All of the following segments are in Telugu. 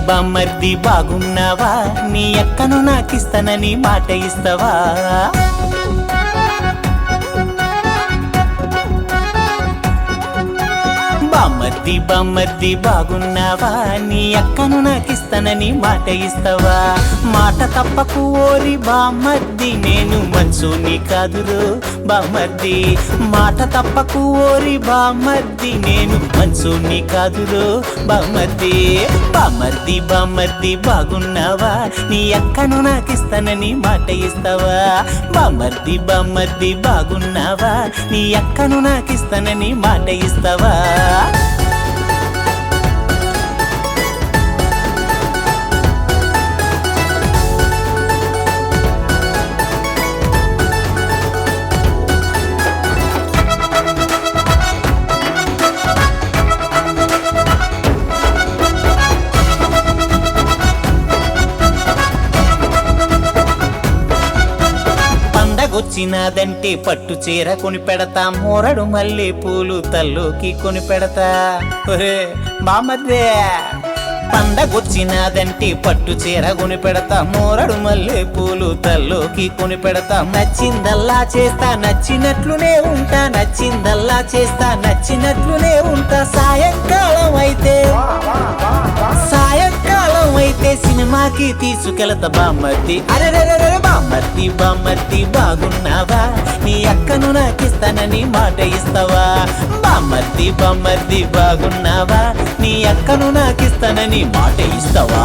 బామ్మర్ది బాగున్నావా? నీ అక్కను నాకిస్తానని మాట ఇస్తావా? బామ్మర్ది బాగున్నావా? నీ అక్కను నాకిస్తానని మాట ఇస్తావా? మాట తప్పకు ఓరి బామ్మర్ది, నేను మంచోని కాదురో బామ్మర్ది. మాట తప్పకు ఓరి బామ్మర్ది, నేను మంచోని కాదురో బామ్మర్ది. బామ్మర్ది బాగున్నావా? నీ అక్కను నాకిస్తానని మాట ఇస్తావా? బామ్మర్ది బాగున్నావా? నీ అక్కను నాకిస్తానని మాట ఇస్తావా? వచ్చినాదంటే పట్టు చీర కొని పెడతా, మోరడు మల్లె పూలు తల్లోకి కొని పెడతా. ఒరే బామ్మర్దే, పండగొచ్చినాదంటే పట్టు చీర కొని పెడతా, మోరడు మల్లె పూలు తల్లోకి కొని పెడతా. నచ్చిందల్లా చేస్తా, నచ్చినట్లునే ఉంటా, నచ్చిందల్లా చేస్తా, నచ్చినట్లునే ఉంటా. సాయంకాలం అయితే సినిమాకి తీసుకెళతా బామ్మర్ది. అరెరెరె బామ్మర్ది బాగున్నావా? నీ అక్కను నాకిస్తానని మాట ఇస్తావా? బామ్మర్ది బాగున్నావా? నీ అక్కను నాకిస్తానని మాట ఇస్తావా?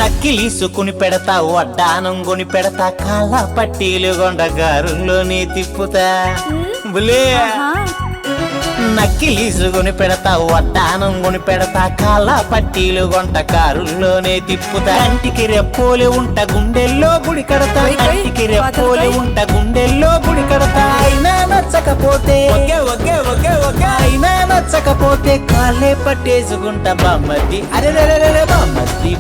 నక్కిలీసుకుని పెడతా, వడ్డానం కొని పెడతా, కాళ్ళ పట్టీలు గొండ గారుల్లోనే తిప్పుతా. బులే నక్కిలీసుకొని పెడతా, వడ్డానం కొని పెడతా, కాళ్ళ పట్టీలు గొంట కారుల్లోనే తిప్పుతా. కంటికి రెప్పోలి ఉంట గుండెల్లో గుడి కడతా, కంటికి రెప్పోలి ఉంట గుండెల్లో గుడి కడతా. అయినా నచ్చకపోతే అయినా నచ్చకపోతే కాళ్ళే పట్టేసుకుంటా బామ్మర్ది. అరెరెరె బామ్మర్ది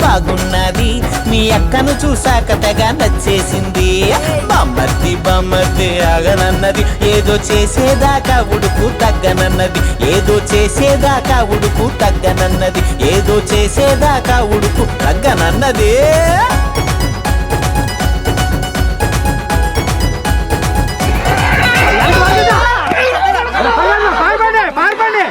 బాగున్నది, మీ అక్కను చూసాక తెగ నచ్చేసింది. బామ్మర్ది ఆగనన్నది, ఏదో చేసేదాకా ఉడుకు తగ్గనన్నది, ఏదో చేసేదాకా ఉడుకు తగ్గనన్నది, ఏదో చేసేదాకా ఉడుకు తగ్గనన్నది. పారిపోండి